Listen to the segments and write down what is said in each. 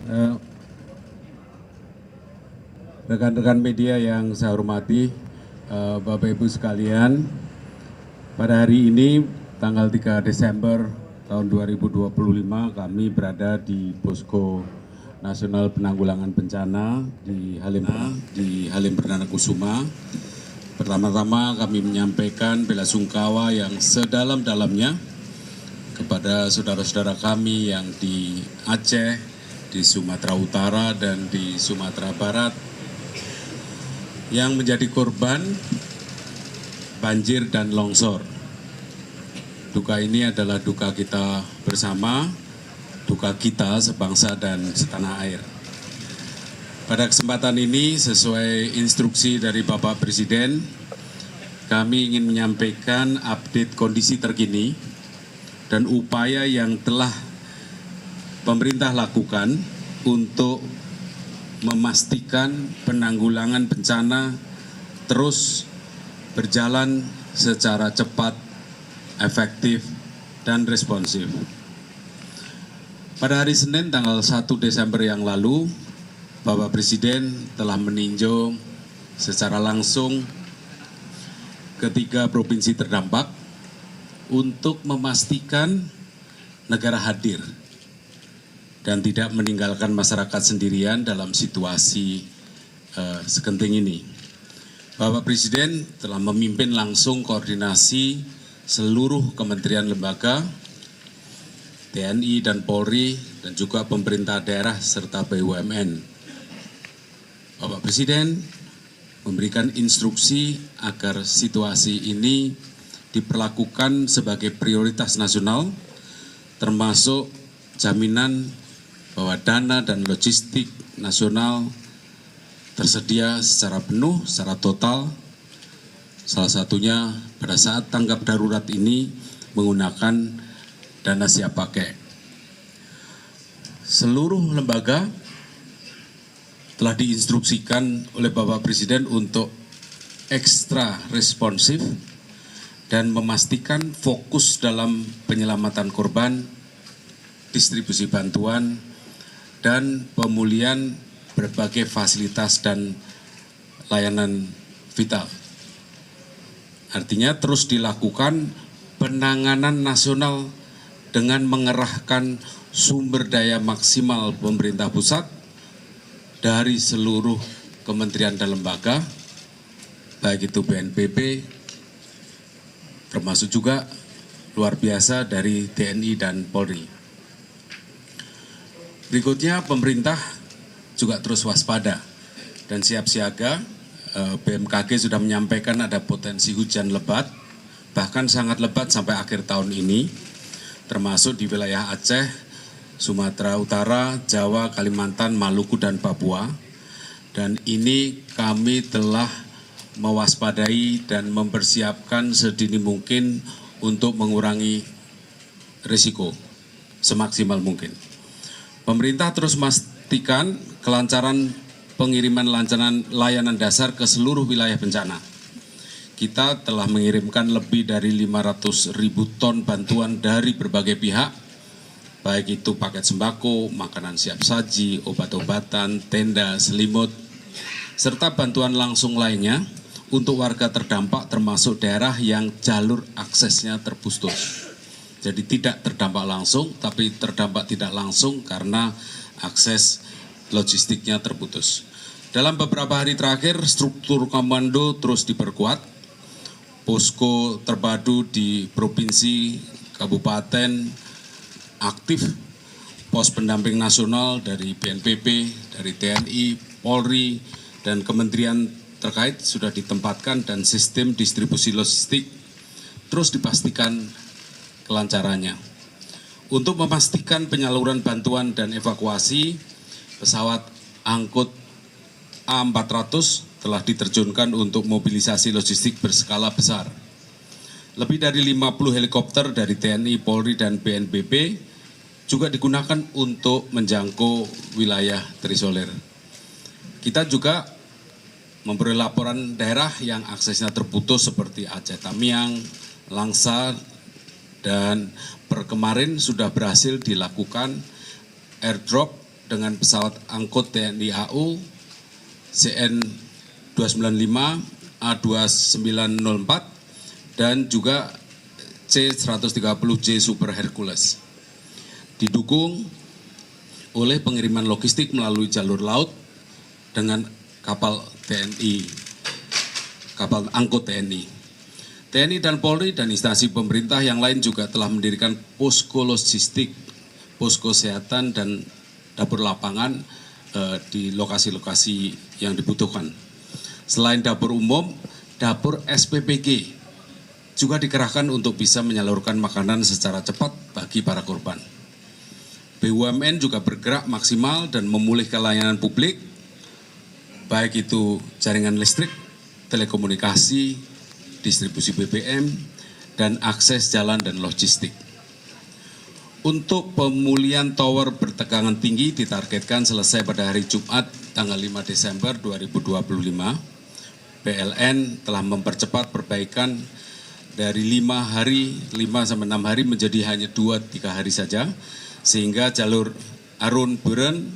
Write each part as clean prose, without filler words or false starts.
Eh, Rekan-rekan media yang saya hormati, Bapak Ibu sekalian, pada hari ini tanggal 3 Desember tahun 2025 kami berada di Posko Nasional Penanggulangan Bencana di Halim Perdana Kusuma. Pertama-tama kami menyampaikan bela sungkawa yang sedalam-dalamnya kepada saudara-saudara kami yang di Aceh, di Sumatera Utara, dan di Sumatera Barat yang menjadi korban banjir dan longsor. Duka ini adalah duka kita bersama, duka kita sebangsa dan setanah air. Pada kesempatan ini, sesuai instruksi dari Bapak Presiden, kami ingin menyampaikan update kondisi terkini dan upaya yang telah pemerintah lakukan untuk memastikan penanggulangan bencana terus berjalan secara cepat, efektif, dan responsif. Pada hari Senin tanggal 1 Desember yang lalu, Bapak Presiden telah meninjau secara langsung ketiga provinsi terdampak untuk memastikan negara hadir dan tidak meninggalkan masyarakat sendirian dalam situasi segenting ini. Bapak Presiden telah memimpin langsung koordinasi seluruh kementerian lembaga, TNI dan Polri, dan juga pemerintah daerah serta BUMN. Bapak Presiden memberikan instruksi agar situasi ini diperlakukan sebagai prioritas nasional, termasuk jaminan bahwa dana dan logistik nasional tersedia secara penuh, secara total. Salah satunya pada saat tanggap darurat ini menggunakan dana siap pakai. Seluruh lembaga telah diinstruksikan oleh Bapak Presiden untuk ekstra responsif dan memastikan fokus dalam penyelamatan korban, distribusi bantuan, dan pemulihan berbagai fasilitas dan layanan vital. Artinya terus dilakukan penanganan nasional dengan mengerahkan sumber daya maksimal pemerintah pusat dari seluruh kementerian dan lembaga, baik itu BNPB, termasuk juga luar biasa dari TNI dan Polri. Berikutnya, pemerintah juga terus waspada dan siap siaga. BMKG sudah menyampaikan ada potensi hujan lebat, bahkan sangat lebat sampai akhir tahun ini, termasuk di wilayah Aceh, Sumatera Utara, Jawa, Kalimantan, Maluku, dan Papua. Dan ini kami telah mewaspadai dan mempersiapkan sedini mungkin untuk mengurangi risiko semaksimal mungkin. Pemerintah terus memastikan kelancaran pengiriman layanan dasar ke seluruh wilayah bencana. Kita telah mengirimkan lebih dari 500.000 ton bantuan dari berbagai pihak, baik itu paket sembako, makanan siap saji, obat-obatan, tenda, selimut, serta bantuan langsung lainnya untuk warga terdampak termasuk daerah yang jalur aksesnya terputus. Jadi tidak terdampak langsung, tapi terdampak tidak langsung karena akses logistiknya terputus. Dalam beberapa hari terakhir, struktur komando terus diperkuat. Posko terpadu di provinsi, kabupaten aktif, pos pendamping nasional dari BNPB, dari TNI, Polri, dan kementerian terkait sudah ditempatkan dan sistem distribusi logistik terus dipastikan kelancarannya. Untuk memastikan penyaluran bantuan dan evakuasi, pesawat angkut A400 telah diterjunkan untuk mobilisasi logistik berskala besar. Lebih dari 50 helikopter dari TNI, Polri, dan BNPB juga digunakan untuk menjangkau wilayah terisolir. Kita juga memperoleh laporan daerah yang aksesnya terputus seperti Aceh Tamiang, Langsa, dan per kemarin sudah berhasil dilakukan airdrop dengan pesawat angkut TNI AU CN 295 A2904 dan juga C130J Super Hercules. Didukung oleh pengiriman logistik melalui jalur laut dengan kapal TNI, kapal angkut TNI. TNI dan Polri dan instansi pemerintah yang lain juga telah mendirikan posko logistik, posko kesehatan dan dapur lapangan di lokasi-lokasi yang dibutuhkan. Selain dapur umum, dapur SPPG juga dikerahkan untuk bisa menyalurkan makanan secara cepat bagi para korban. BUMN juga bergerak maksimal dan memulihkan layanan publik, baik itu jaringan listrik, telekomunikasi, distribusi BBM, dan akses jalan dan logistik. Untuk pemulihan tower bertegangan tinggi ditargetkan selesai pada hari Jumat tanggal 5 Desember 2025. PLN telah mempercepat perbaikan dari 5 sampai 6 hari menjadi hanya 2-3 hari saja, sehingga jalur Arun Buren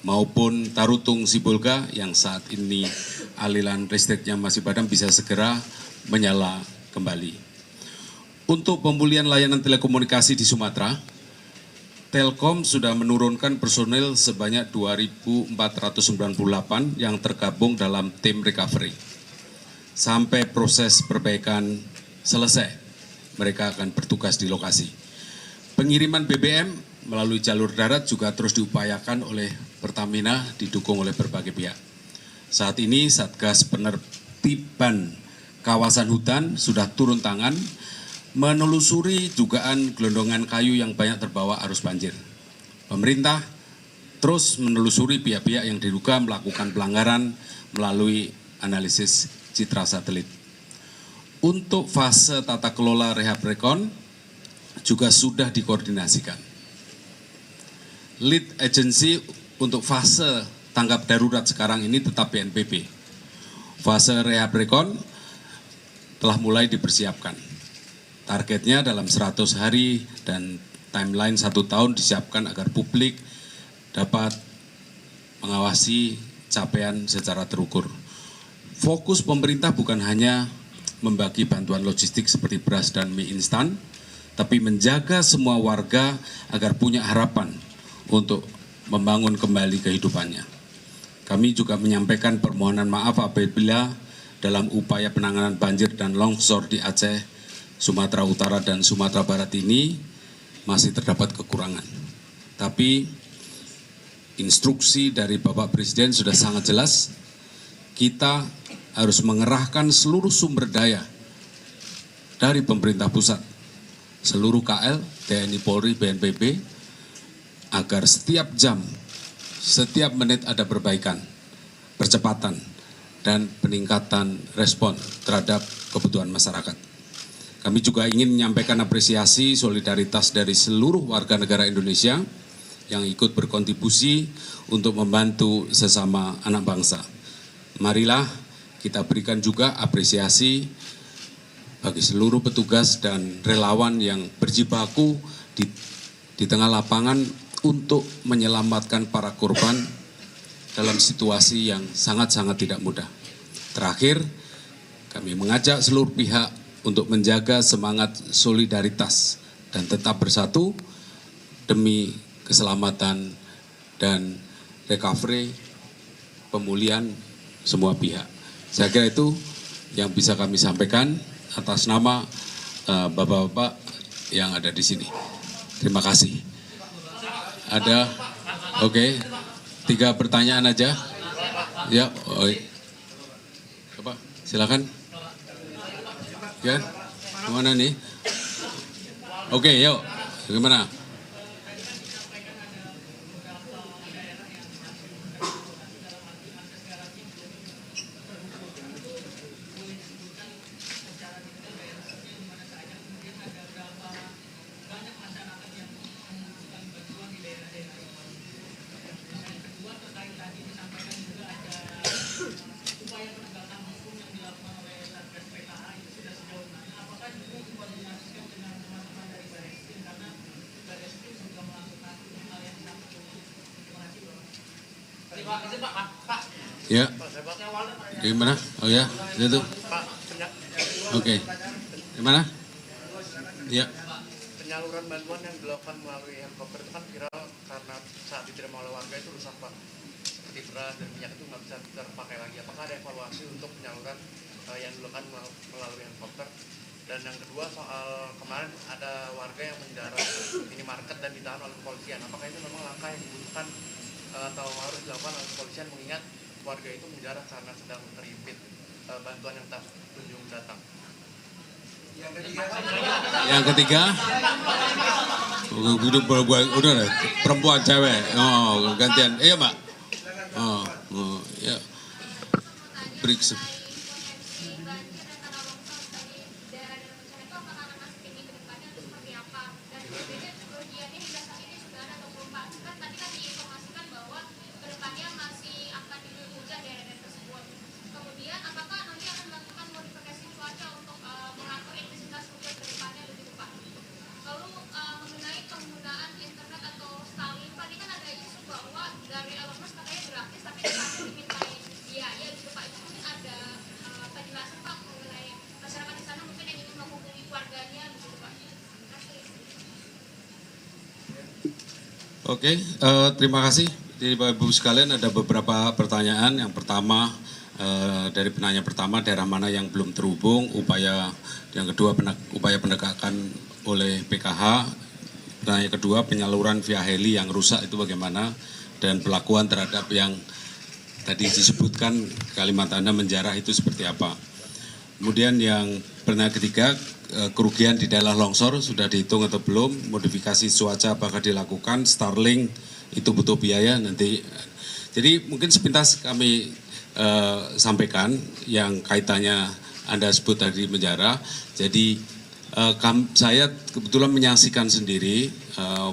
maupun Tarutung Sibolga yang saat ini aliran listriknya masih padam bisa segera menyala kembali. Untuk pemulihan layanan telekomunikasi di Sumatera, Telkom sudah menurunkan personil sebanyak 2.498 yang tergabung dalam tim recovery. Sampai proses perbaikan selesai, mereka akan bertugas di lokasi. Pengiriman BBM melalui jalur darat juga terus diupayakan oleh Pertamina, didukung oleh berbagai pihak. Saat ini Satgas Penertiban Kawasan Hutan sudah turun tangan menelusuri dugaan gelondongan kayu yang banyak terbawa arus banjir. Pemerintah terus menelusuri pihak-pihak yang diduga melakukan pelanggaran melalui analisis citra satelit. Untuk fase tata kelola rehab rekon juga sudah dikoordinasikan. Lead agency untuk fase tanggap darurat sekarang ini tetap BNPB. Fase rehab rekon telah mulai dipersiapkan. Targetnya dalam 100 hari dan timeline 1 tahun disiapkan agar publik dapat mengawasi capaian secara terukur. Fokus pemerintah bukan hanya membagi bantuan logistik seperti beras dan mie instan, tapi menjaga semua warga agar punya harapan untuk membangun kembali kehidupannya. Kami juga menyampaikan permohonan maaf apabila dalam upaya penanganan banjir dan longsor di Aceh, Sumatera Utara, dan Sumatera Barat ini masih terdapat kekurangan. Tapi instruksi dari Bapak Presiden sudah sangat jelas, kita harus mengerahkan seluruh sumber daya dari pemerintah pusat, seluruh KL, TNI, Polri, BNPB, agar setiap jam, setiap menit ada perbaikan, percepatan, dan peningkatan respon terhadap kebutuhan masyarakat. Kami juga ingin menyampaikan apresiasi solidaritas dari seluruh warga negara Indonesia yang ikut berkontribusi untuk membantu sesama anak bangsa. Marilah kita berikan juga apresiasi bagi seluruh petugas dan relawan yang berjibaku di tengah lapangan untuk menyelamatkan para korban dalam situasi yang sangat-sangat tidak mudah. Terakhir, kami mengajak seluruh pihak untuk menjaga semangat solidaritas dan tetap bersatu demi keselamatan dan recovery, pemulihan semua pihak. Saya kira itu yang bisa kami sampaikan atas nama bapak-bapak yang ada di sini. Terima kasih. Ada, oke, 3 pertanyaan aja. Ya, coba silakan. Ya, kemana nih? Oke, yuk, bagaimana? Ya, di mana? Oh ya, itu. Oke, di mana? Ya. Penyaluran bantuan yang dilakukan melalui helikopter itu kan viral karena saat diterima oleh warga itu rusak Pak. Seperti beras dan minyak itu nggak bisa terpakai lagi. Apakah ada evaluasi untuk penyaluran yang dilakukan melalui helikopter? Dan yang kedua soal kemarin ada warga yang menjarah minimarket dan ditahan oleh kepolisian. Apakah itu memang langkah yang dibutuhkan atau harus dilakukan oleh kepolisian mengingat warga itu menjarah karena sedang terhimpit bantuan yang tak kunjung datang? Yang ketiga, udah perempuan cewek, oh gantian, iya Mbak, ya, break. Oke, terima kasih. Jadi Bapak Ibu sekalian ada beberapa pertanyaan. Yang pertama dari penanya pertama, daerah mana yang belum terhubung, yang kedua upaya penegakan oleh PKH, pertanyaan kedua penyaluran via heli yang rusak itu bagaimana, dan pelakuan terhadap yang tadi disebutkan kalimat Anda menjarah itu seperti apa. Kemudian yang pertanyaan ketiga, kerugian di daerah longsor sudah dihitung atau belum, modifikasi cuaca apakah dilakukan, Starlink itu butuh biaya nanti. Jadi mungkin sepintas kami sampaikan yang kaitannya Anda sebut tadi menjarah. Jadi saya kebetulan menyaksikan sendiri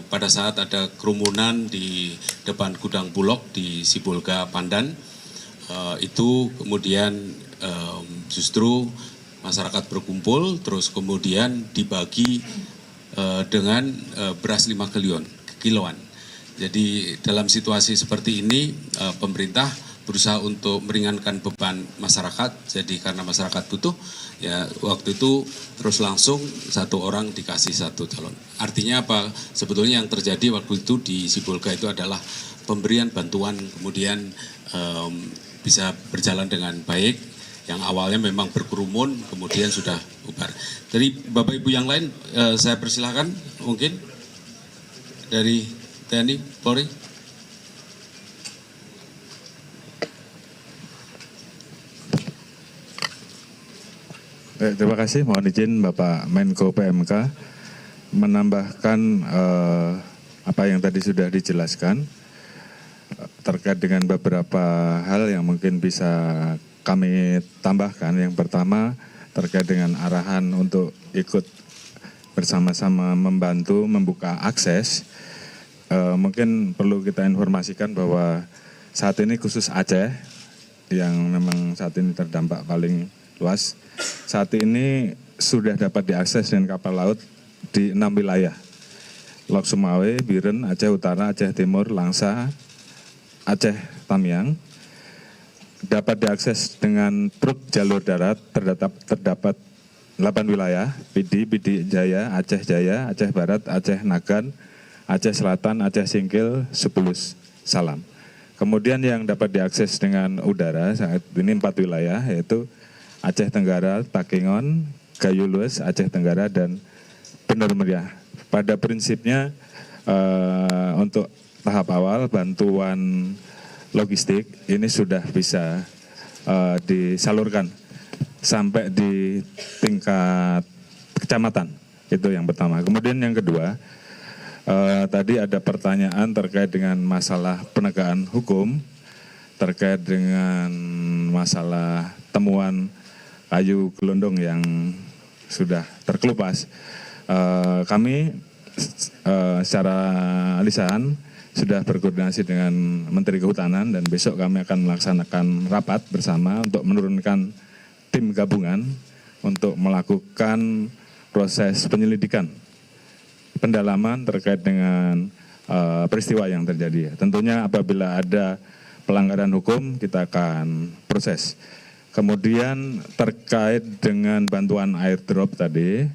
pada saat ada kerumunan di depan gudang Bulog di Sibolga Pandan, itu kemudian justru masyarakat berkumpul, terus kemudian dibagi dengan beras 5 kiloan. Jadi dalam situasi seperti ini pemerintah berusaha untuk meringankan beban masyarakat. Jadi karena masyarakat butuh, ya waktu itu terus langsung satu orang dikasih satu calon. Artinya apa? Sebetulnya yang terjadi waktu itu di Sibolga itu adalah pemberian bantuan kemudian bisa berjalan dengan baik. Yang awalnya memang berkerumun, kemudian sudah bubar. Dari Bapak Ibu yang lain, saya persilahkan mungkin dari TNI, Polri. Terima kasih, mohon izin Bapak Menko PMK menambahkan apa yang tadi sudah dijelaskan terkait dengan beberapa hal yang mungkin bisa kami tambahkan. Yang pertama terkait dengan arahan untuk ikut bersama-sama membantu membuka akses. Mungkin perlu kita informasikan bahwa saat ini khusus Aceh yang memang saat ini terdampak paling luas, saat ini sudah dapat diakses dengan kapal laut di 6 wilayah. Lok Sumawe, Biren, Aceh Utara, Aceh Timur, Langsa, Aceh Tamiang. Dapat diakses dengan truk jalur darat, terdapat 8 wilayah, Pidi Jaya, Aceh Barat, Aceh Nagan, Aceh Selatan, Aceh Singkil, Sepulus, Salam. Kemudian yang dapat diakses dengan udara saat ini 4 wilayah, yaitu Aceh Tenggara, Takengon, Gayo Lues, Aceh Tenggara, dan Bener Meriah. Pada prinsipnya untuk tahap awal bantuan logistik ini sudah bisa disalurkan sampai di tingkat kecamatan, itu yang pertama. Kemudian yang kedua, tadi ada pertanyaan terkait dengan masalah penegakan hukum, terkait dengan masalah temuan kayu gelondong yang sudah terkelupas. Kami secara lisan sudah berkoordinasi dengan Menteri Kehutanan dan besok kami akan melaksanakan rapat bersama untuk menurunkan tim gabungan untuk melakukan proses penyelidikan, pendalaman terkait dengan peristiwa yang terjadi. Tentunya apabila ada pelanggaran hukum kita akan proses. Kemudian terkait dengan bantuan airdrop tadi,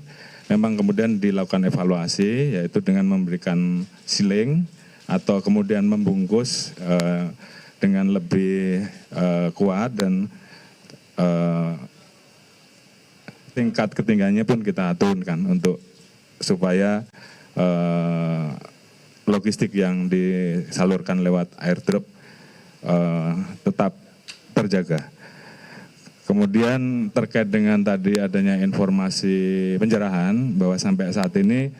memang kemudian dilakukan evaluasi, yaitu dengan memberikan siling atau kemudian membungkus dengan lebih kuat dan tingkat ketinggiannya pun kita turunkan untuk supaya logistik yang disalurkan lewat airdrop tetap terjaga. Kemudian terkait dengan tadi adanya informasi penjarahan bahwa sampai saat ini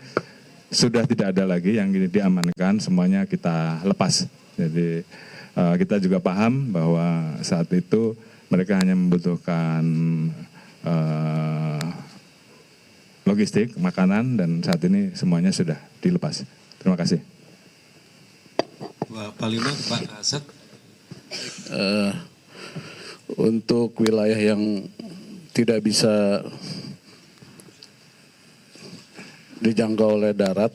sudah tidak ada lagi yang diamankan, semuanya kita lepas. Jadi kita juga paham bahwa saat itu mereka hanya membutuhkan logistik, makanan, dan saat ini semuanya sudah dilepas. Terima kasih. Pak Panglima, Pak Kasat. Untuk wilayah yang tidak bisa dijangkau oleh darat,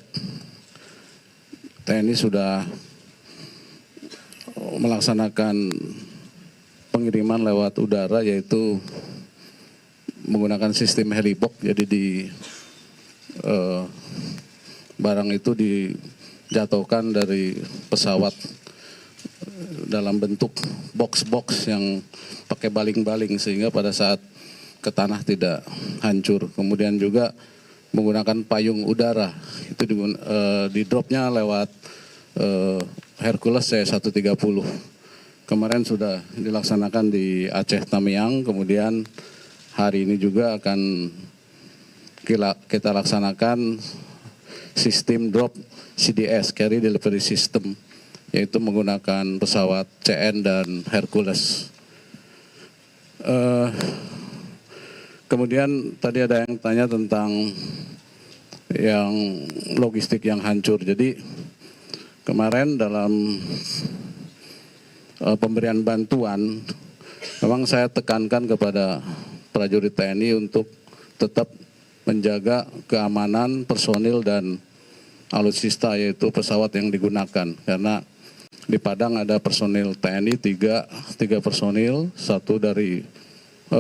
TNI sudah melaksanakan pengiriman lewat udara, yaitu menggunakan sistem helibox. Jadi barang itu dijatuhkan dari pesawat dalam bentuk box-box yang pakai baling-baling sehingga pada saat ke tanah tidak hancur. Kemudian juga menggunakan payung udara, itu di dropnya lewat Hercules C-130. Kemarin sudah dilaksanakan di Aceh Tamiang, kemudian hari ini juga akan kita laksanakan sistem drop CDS, Carry Delivery System, yaitu menggunakan pesawat CN dan Hercules. Kemudian tadi ada yang tanya tentang yang logistik yang hancur. Jadi kemarin dalam pemberian bantuan, memang saya tekankan kepada prajurit TNI untuk tetap menjaga keamanan personil dan alutsista, yaitu pesawat yang digunakan. Karena di Padang ada personil TNI, tiga personil,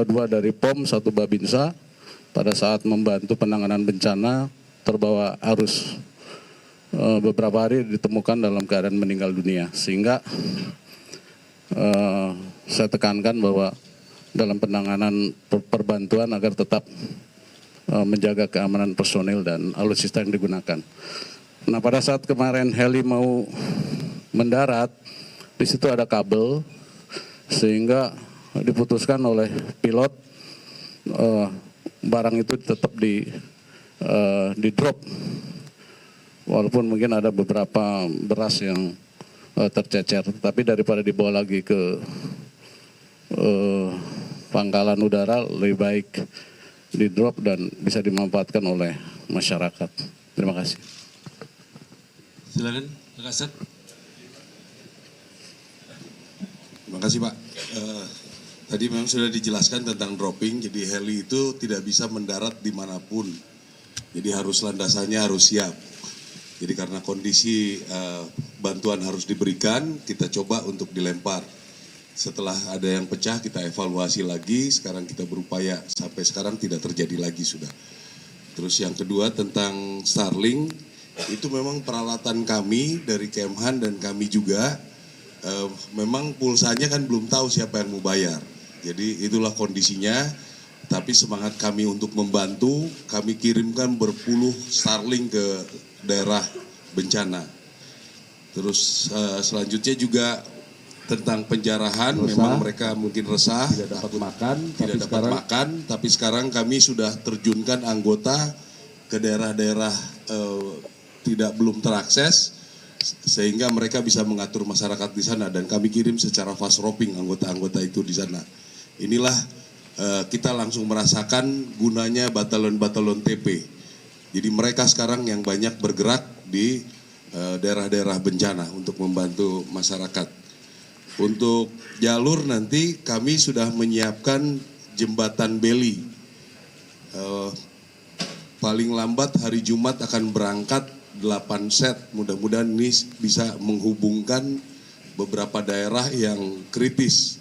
dua dari POM, satu Babinsa. Pada saat membantu penanganan bencana terbawa arus, beberapa hari ditemukan dalam keadaan meninggal dunia. Sehingga saya tekankan bahwa dalam penanganan perbantuan agar tetap menjaga keamanan personil dan alutsista yang digunakan. Nah, pada saat kemarin heli mau mendarat, di situ ada kabel, sehingga diputuskan oleh pilot barang itu tetap di drop, walaupun mungkin ada beberapa beras yang tercecer, tapi daripada dibawa lagi ke pangkalan udara, lebih baik di drop dan bisa dimanfaatkan oleh masyarakat. Terima kasih. Silakan, Pak Kasat. Terima kasih Pak. Tadi memang sudah dijelaskan tentang dropping, jadi heli itu tidak bisa mendarat dimanapun. Jadi harus landasannya harus siap. Jadi karena kondisi bantuan harus diberikan, kita coba untuk dilempar. Setelah ada yang pecah, kita evaluasi lagi, sekarang kita berupaya, sampai sekarang tidak terjadi lagi sudah. Terus yang kedua tentang Starlink, itu memang peralatan kami dari Kemhan dan kami juga, memang pulsanya kan belum tahu siapa yang mau bayar. Jadi itulah kondisinya, tapi semangat kami untuk membantu, kami kirimkan berpuluh Starlink ke daerah bencana. Terus selanjutnya juga tentang penjarahan, memang mereka mungkin resah, tidak dapat makan, tapi sekarang kami sudah terjunkan anggota ke daerah-daerah belum terakses, sehingga mereka bisa mengatur masyarakat di sana, dan kami kirim secara fast roping anggota-anggota itu di sana. Inilah kita langsung merasakan gunanya batalon-batalon TP. Jadi mereka sekarang yang banyak bergerak di daerah-daerah bencana untuk membantu masyarakat. Untuk jalur nanti kami sudah menyiapkan jembatan Beli. Paling lambat hari Jumat akan berangkat 8 set. Mudah-mudahan ini bisa menghubungkan beberapa daerah yang kritis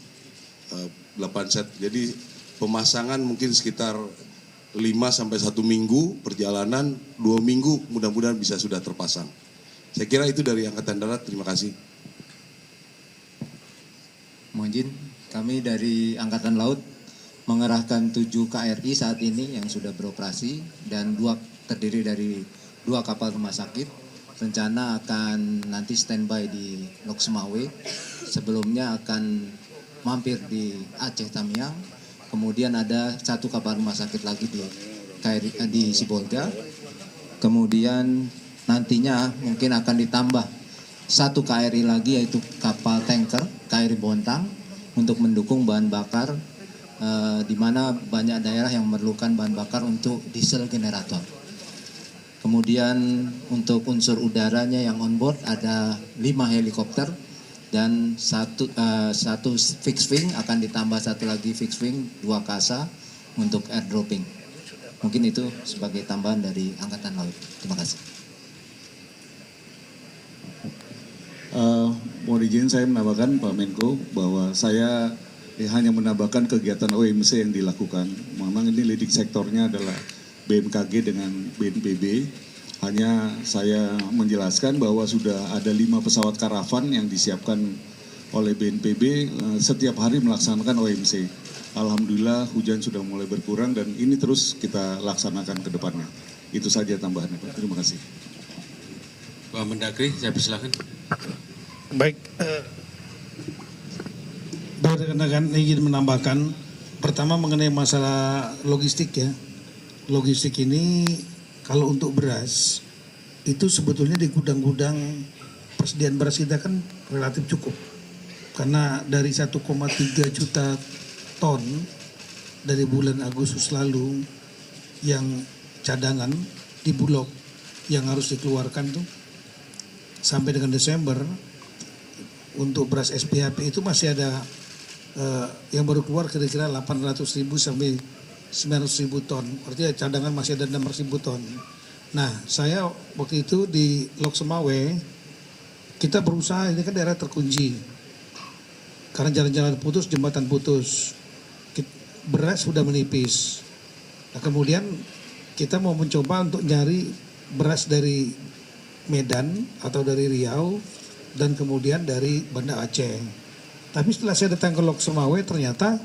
8 set. Jadi pemasangan mungkin sekitar 5 sampai 1 minggu perjalanan, 2 minggu mudah-mudahan bisa sudah terpasang. Saya kira itu dari Angkatan Darat. Terima kasih. Mohon izin, kami dari Angkatan Laut mengerahkan 7 KRI saat ini yang sudah beroperasi dan terdiri dari 2 kapal rumah sakit. Rencana akan nanti standby di Lok Semawe. Sebelumnya akan mampir di Aceh Tamiang. Kemudian ada 1 kapal rumah sakit lagi di Sibolga. Kemudian nantinya mungkin akan ditambah 1 KRI lagi, yaitu kapal tanker KRI Bontang untuk mendukung bahan bakar di mana banyak daerah yang memerlukan bahan bakar untuk diesel generator. Kemudian untuk unsur udaranya yang on board ada 5 helikopter dan satu fixed wing, akan ditambah 1 lagi fixed wing, 2 kasa untuk airdropping. Mungkin itu sebagai tambahan dari Angkatan Laut. Terima kasih. Mohon izin saya menambahkan Pak Menko bahwa saya hanya menambahkan kegiatan OMC yang dilakukan. Memang ini leading sektornya adalah BMKG dengan BNPB. Hanya saya menjelaskan bahwa sudah ada 5 pesawat karavan yang disiapkan oleh BNPB setiap hari melaksanakan OMC. Alhamdulillah hujan sudah mulai berkurang dan ini terus kita laksanakan ke depannya. Itu saja tambahannya Pak. Terima kasih. Pak Mendagri, saya persilakan. Baik, rekan-rekan izin menambahkan, pertama mengenai masalah logistik ya. Logistik ini kalau untuk beras itu sebetulnya di gudang-gudang persediaan beras kita kan relatif cukup. Karena dari 1,3 juta ton dari bulan Agustus lalu yang cadangan di Bulog yang harus dikeluarkan tuh sampai dengan Desember untuk beras SPHP itu masih ada yang baru keluar kira-kira 800.000 sampai 900.000 ton. Artinya cadangan masih ada 600.000 ton. Nah, saya waktu itu di Lok Semawe kita berusaha, ini kan daerah terkunci karena jalan-jalan putus, jembatan putus, beras sudah menipis. Nah, kemudian kita mau mencoba untuk nyari beras dari Medan atau dari Riau dan kemudian dari Banda Aceh. Tapi setelah saya datang ke Lok Semawe ternyata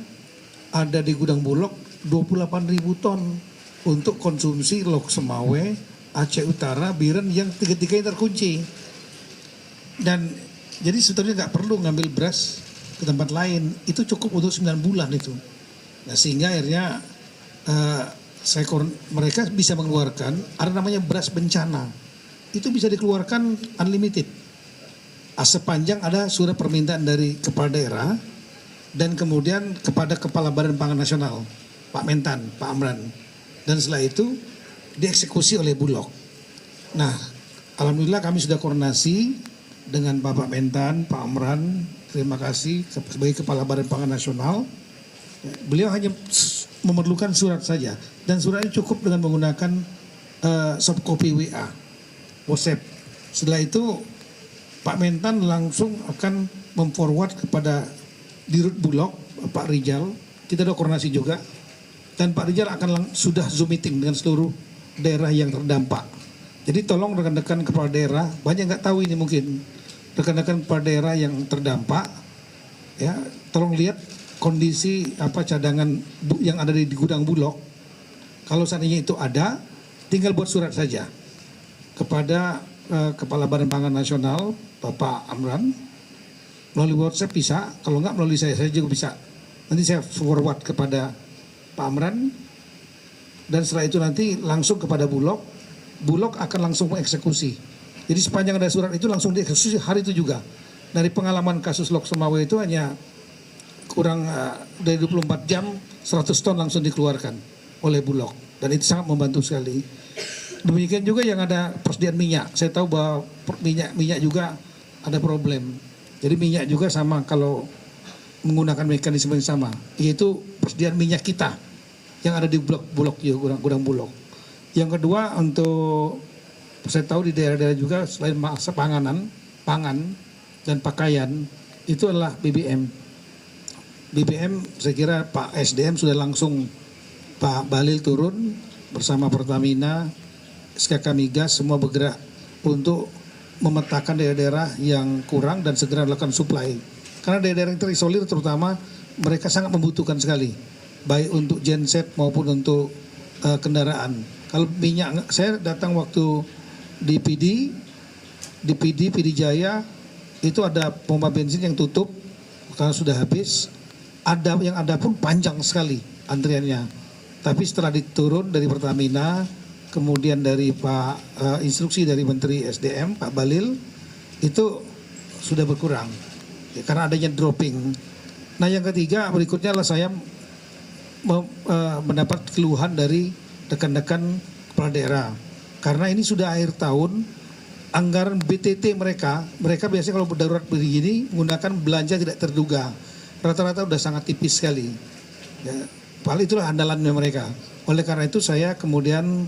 ada di gudang Bulog 28.000 ton untuk konsumsi Lok Semawe, Aceh Utara, Biren yang tiga-tiganya terkunci. Dan jadi sebetulnya nggak perlu ngambil beras ke tempat lain, itu cukup untuk 9 bulan itu. Nah sehingga akhirnya mereka bisa mengeluarkan ada namanya beras bencana. Itu bisa dikeluarkan unlimited. Sepanjang ada surat permintaan dari kepala daerah dan kemudian kepada Kepala Badan Pangan Nasional, Pak Mentan, Pak Amran. Dan setelah itu dieksekusi oleh Bulog. Nah, alhamdulillah kami sudah koordinasi dengan Bapak Mentan, Pak Amran, terima kasih sebagai Kepala Badan Pangan Nasional. Beliau hanya memerlukan surat saja dan suratnya cukup dengan menggunakan soft copy WA, WhatsApp. Setelah itu Pak Mentan langsung akan memforward kepada Dirut Bulog, Pak Rijal. Kita ada koordinasi juga. Dan Pak Rijal akan sudah Zoom meeting dengan seluruh daerah yang terdampak. Jadi tolong rekan-rekan kepala daerah, banyak nggak tahu ini mungkin. Rekan-rekan kepala daerah yang terdampak, ya tolong lihat kondisi cadangan yang ada di gudang Bulog. Kalau seandainya itu ada, tinggal buat surat saja kepada Kepala Badan Pangan Nasional, Bapak Amran, melalui WhatsApp bisa, kalau nggak melalui saya juga bisa. Nanti saya forward kepada Pak Amran, dan setelah itu nanti langsung kepada Bulog. Bulog akan langsung mengeksekusi. Jadi sepanjang ada surat itu langsung dieksekusi hari itu juga. Dari pengalaman kasus Lok Semawe itu hanya kurang dari 24 jam 100 ton langsung dikeluarkan oleh Bulog. Dan itu sangat membantu sekali. Demikian juga yang ada persediaan minyak. Saya tahu bahwa minyak juga ada problem. Jadi minyak juga sama kalau menggunakan mekanisme yang sama, yaitu persediaan minyak kita yang ada di Bulog gudang Bulog. Yang kedua, untuk saya tahu di daerah-daerah juga selain masa pangan, dan pakaian itu adalah BBM. BBM saya kira Pak SDM sudah langsung, Pak Bahlil turun bersama Pertamina, SKK Migas semua bergerak untuk memetakan daerah-daerah yang kurang dan segera melakukan supply. Karena daerah-daerah yang terisolir terutama mereka sangat membutuhkan sekali, baik untuk genset maupun untuk kendaraan. Kalau minyak, saya datang waktu di PD Jaya itu ada pompa bensin yang tutup karena sudah habis. Ada pun panjang sekali antriannya. Tapi setelah diturun dari Pertamina, kemudian dari instruksi dari Menteri SDM Pak Bahlil itu sudah berkurang ya, karena adanya dropping. Nah yang ketiga berikutnya adalah saya mendapat keluhan dari rekan-rekan kepala daerah karena ini sudah akhir tahun, anggaran BTT mereka biasanya kalau darurat begini menggunakan belanja tidak terduga, rata-rata sudah sangat tipis sekali ya, paling itulah andalannya mereka. Oleh karena itu saya kemudian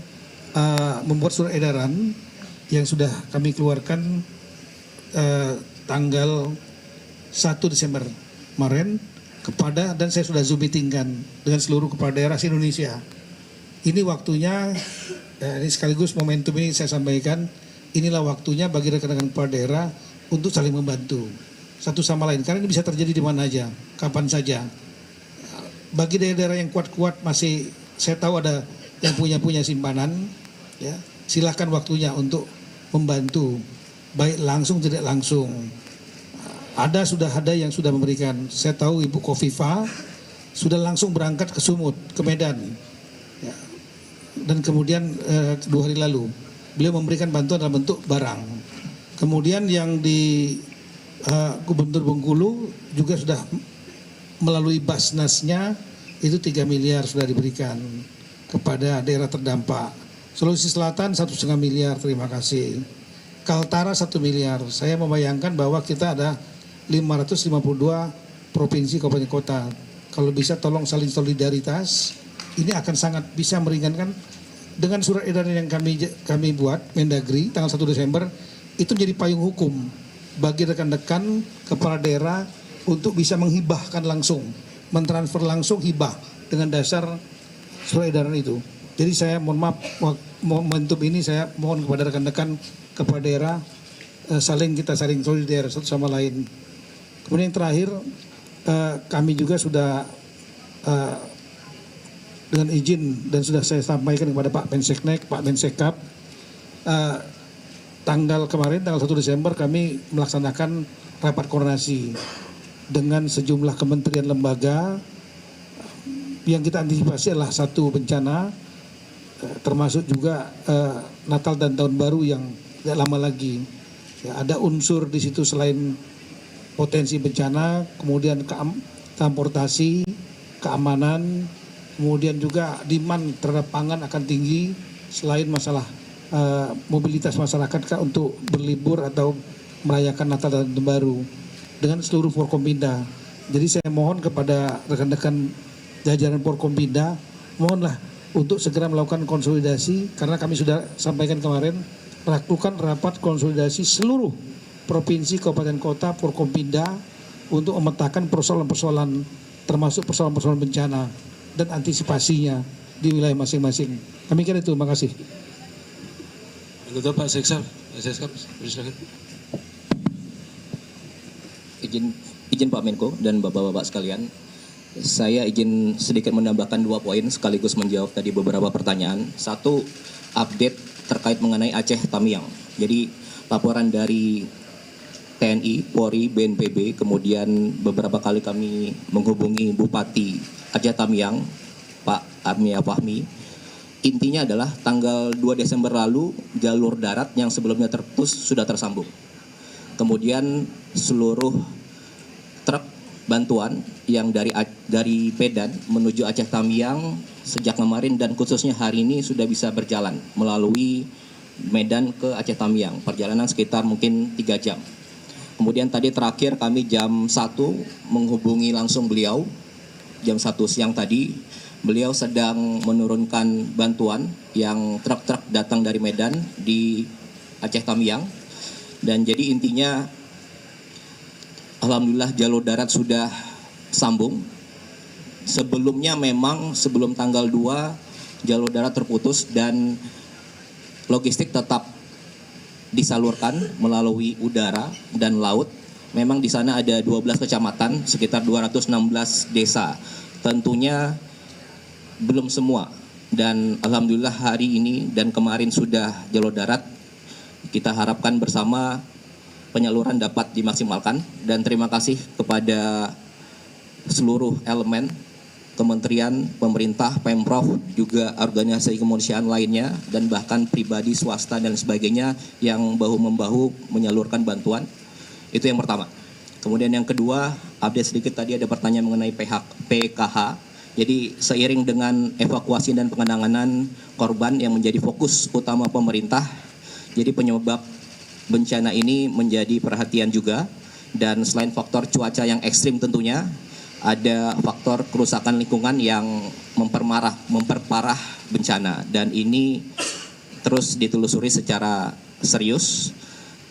membuat surat edaran yang sudah kami keluarkan tanggal 1 Desember kemarin kepada, dan saya sudah Zoom meetingkan dengan seluruh kepala daerah se-Indonesia. Ini waktunya, ini sekaligus momentum ini saya sampaikan, inilah waktunya bagi rekan-rekan kepala daerah untuk saling membantu satu sama lain, karena ini bisa terjadi di mana aja, kapan saja. Bagi daerah-daerah yang kuat-kuat masih, saya tahu ada yang punya simpanan, ya, silahkan waktunya untuk membantu, baik langsung tidak langsung. Sudah ada yang sudah memberikan. Saya tahu Ibu Kofifa sudah langsung berangkat ke Sumut, ke Medan, ya. Dan kemudian 2 hari lalu beliau memberikan bantuan dalam bentuk barang. Kemudian yang di Gubernur Bengkulu juga sudah melalui Basnasnya itu 3 miliar sudah diberikan kepada daerah terdampak. Sulawesi Selatan 1,5 miliar, terima kasih. Kaltara 1 miliar. Saya membayangkan bahwa kita ada 552 provinsi kabupaten kota. Kalau bisa tolong saling solidaritas, ini akan sangat bisa meringankan. Dengan surat edaran yang kami buat Mendagri tanggal 1 Desember itu menjadi payung hukum bagi rekan-rekan kepala daerah untuk bisa menghibahkan langsung, mentransfer langsung hibah dengan dasar surat edaran itu. Jadi saya mohon maaf, momentum ini saya mohon kepada rekan-rekan kepala daerah saling solidar satu sama lain. Kemudian yang terakhir, kami juga sudah dengan izin dan sudah saya sampaikan kepada Pak Menseknek, Pak Mensekap, tanggal 1 Desember kami melaksanakan rapat koordinasi dengan sejumlah kementerian lembaga. Yang kita antisipasi adalah satu bencana, termasuk juga Natal dan Tahun Baru yang tidak lama lagi. Ya, ada unsur di situ selain potensi bencana, kemudian transportasi, keamanan, kemudian juga demand terhadap pangan akan tinggi selain masalah mobilitas masyarakat untuk berlibur atau merayakan Natal dan Tahun Baru dengan seluruh Forkompinda. Jadi saya mohon kepada rekan-rekan jajaran Forkompinda, mohonlah untuk segera melakukan konsolidasi, karena kami sudah sampaikan kemarin, lakukan rapat konsolidasi seluruh provinsi, kabupaten kota, Forkompinda untuk memetakan persoalan-persoalan termasuk persoalan-persoalan bencana dan antisipasinya di wilayah masing-masing. Kami kira itu, terima kasih. Betul Pak Seksa, silakan. Izin Pak Menko dan Bapak-Bapak sekalian, saya izin sedikit menambahkan 2 poin sekaligus menjawab tadi beberapa pertanyaan. 1, update terkait mengenai Aceh Tamiang. Jadi laporan dari TNI, Polri, BNPB, kemudian beberapa kali kami menghubungi Bupati Aceh Tamiang, Pak Armia Fahmi. Intinya adalah tanggal 2 Desember lalu jalur darat yang sebelumnya terputus sudah tersambung. Kemudian seluruh truk bantuan yang dari Medan menuju Aceh Tamiang sejak kemarin dan khususnya hari ini sudah bisa berjalan melalui Medan ke Aceh Tamiang. Perjalanan sekitar mungkin 3 jam. Kemudian tadi terakhir kami jam 1 menghubungi langsung beliau. Jam 1 siang tadi beliau sedang menurunkan bantuan yang truk-truk datang dari Medan di Aceh Tamiang. Dan jadi intinya alhamdulillah jalur darat sudah sambung. Sebelumnya memang sebelum tanggal 2 jalur darat terputus dan logistik tetap disalurkan melalui udara dan laut. Memang di sana ada 12 kecamatan, sekitar 216 desa. Tentunya belum semua. Dan alhamdulillah hari ini dan kemarin sudah jalur darat. Kita harapkan bersama penyaluran dapat dimaksimalkan. Dan terima kasih kepada seluruh elemen kementerian, pemerintah, Pemprov, juga organisasi kemanusiaan lainnya, dan bahkan pribadi, swasta, dan sebagainya yang bahu-membahu menyalurkan bantuan. Itu yang pertama. Kemudian yang kedua, update sedikit tadi ada pertanyaan mengenai PKH. Jadi seiring dengan evakuasi dan penanganan korban yang menjadi fokus utama pemerintah, jadi penyebab bencana ini menjadi perhatian juga. Dan selain faktor cuaca yang ekstrim tentunya, ada faktor kerusakan lingkungan yang memperparah bencana. Dan ini terus ditelusuri secara serius.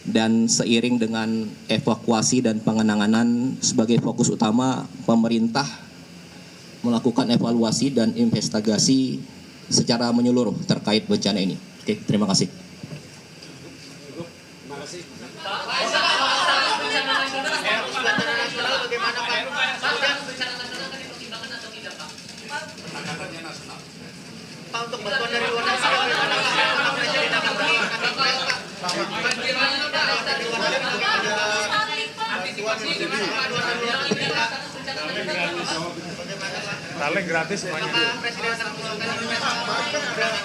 Dan seiring dengan evakuasi dan penanganan sebagai fokus utama, pemerintah melakukan evaluasi dan investigasi secara menyeluruh terkait bencana ini. Oke, terima kasih. Pak, untuk bantuan dari luar negeri bagaimana menjadi dampak bagi Taleng gratis semuanya. Presiden akan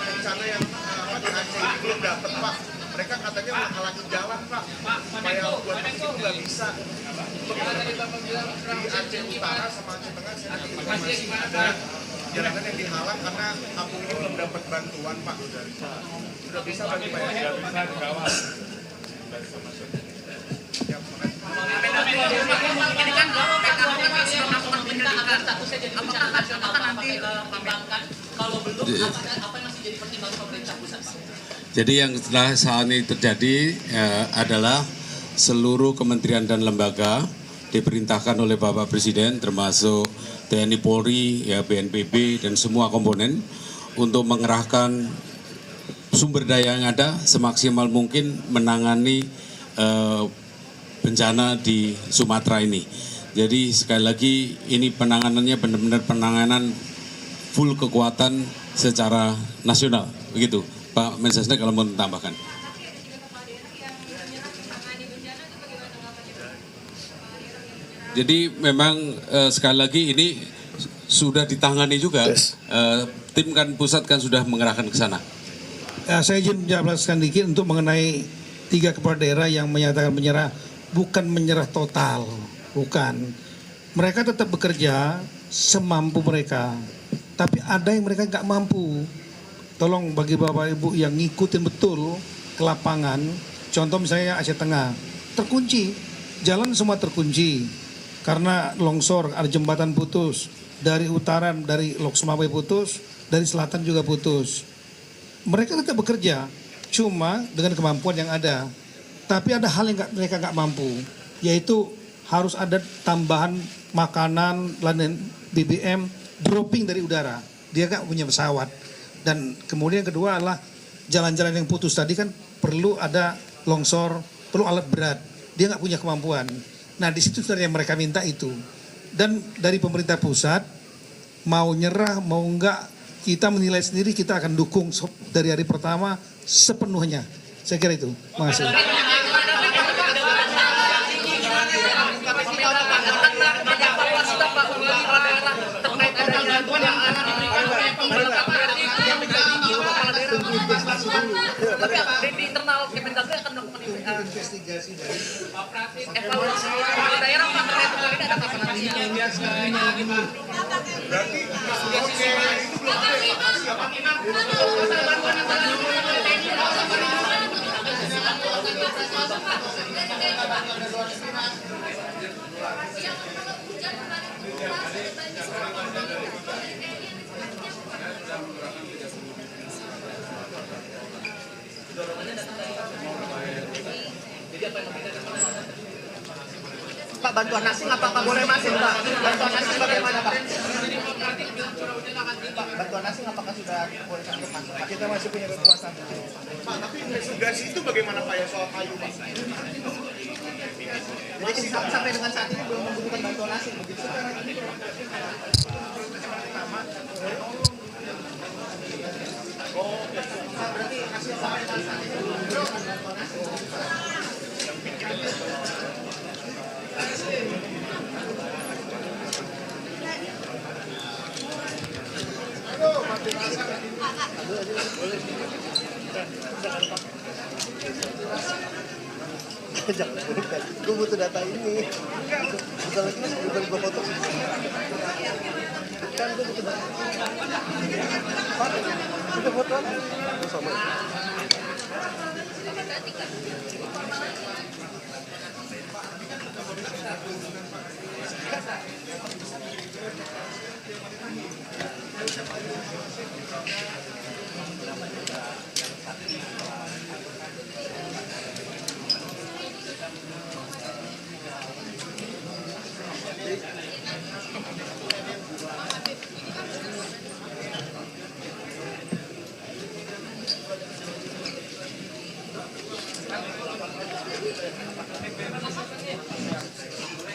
rencana yang di Aceh ini belum dapat, Pak. Mereka katanya menghalangi jalan, Pak. Supaya buat itu nggak bisa. Di Aceh Utara sama Aceh Tengah ada jalanan yang dihalang karena kampung ini belum dapat bantuan, Pak. Sudah bisa bagi Pak. Ini kan PKH sudah melakukan penyelidikan. Apakah nanti pertimbangkan? Kalau belum, apa yang masih jadi pertimbangan pemerintah pusat, Pak? Jadi yang setelah saat ini terjadi adalah seluruh kementerian dan lembaga diperintahkan oleh Bapak Presiden, termasuk TNI Polri, ya, BNPB, dan semua komponen untuk mengerahkan sumber daya yang ada semaksimal mungkin menangani bencana di Sumatera ini. Jadi sekali lagi ini penanganannya benar-benar penanganan full kekuatan secara nasional, begitu. Pak Mensesnek kalau mau tambahkan. Jadi memang sekali lagi ini sudah ditangani juga. Tim kan pusat kan sudah mengerahkan ke sana. Saya izin menjelaskan dikit untuk mengenai 3 kepala daerah yang menyatakan menyerah. Bukan menyerah total, bukan. Mereka tetap bekerja semampu mereka. Tapi ada yang mereka nggak mampu. Tolong bagi Bapak Ibu yang ngikutin betul ke lapangan. Contoh misalnya Aceh Tengah, terkunci. Jalan semua terkunci. Karena longsor, ada jembatan putus. Dari utara, dari Lok Sumawai putus, dari selatan juga putus. Mereka tetap bekerja, cuma dengan kemampuan yang ada. Tapi ada hal yang mereka nggak mampu, yaitu harus ada tambahan makanan, lain BBM, dropping dari udara. Dia nggak punya pesawat. Dan kemudian kedua adalah jalan-jalan yang putus tadi kan perlu ada longsor, perlu alat berat. Dia nggak punya kemampuan. Nah di situ sebenarnya mereka minta itu. Dan dari pemerintah pusat mau nyerah mau enggak, kita menilai sendiri, kita akan dukung dari hari pertama sepenuhnya. Saya kira itu. Terima kasih. Di internal Kemendagri akan melakukan investigasi dari evaluasi daerah terkait dengan ini ada kapan nanti? Berarti oke itu Pak, bantuan asing apakah boleh masuk, Pak? Bantuan asing bagaimana, Pak? Pak, bantuan asing apakah sudah boleh masuk? Kita masih punya kekuasaan. Pak, tapi investigasi itu bagaimana, Pak, ya soal kayu, Pak? Jadi sampai dengan saat ini belum membutuhkan bantuan asing, begitu? Oh, berarti hasil sampai dengan saat ini belum membutuhkan bantuan asing. Jangan, gue butuh data ini. Bukan lagi bukan gue foto. Kan gue butuh data. Pak, kita foto. Gue sama.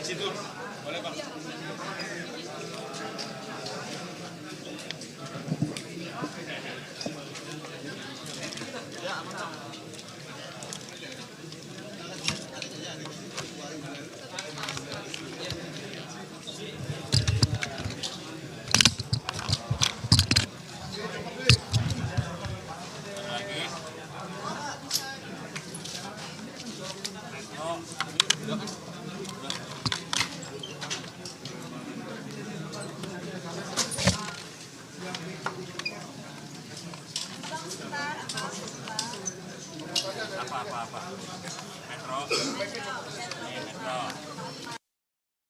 Situ, boleh Pak. Apa. Metro.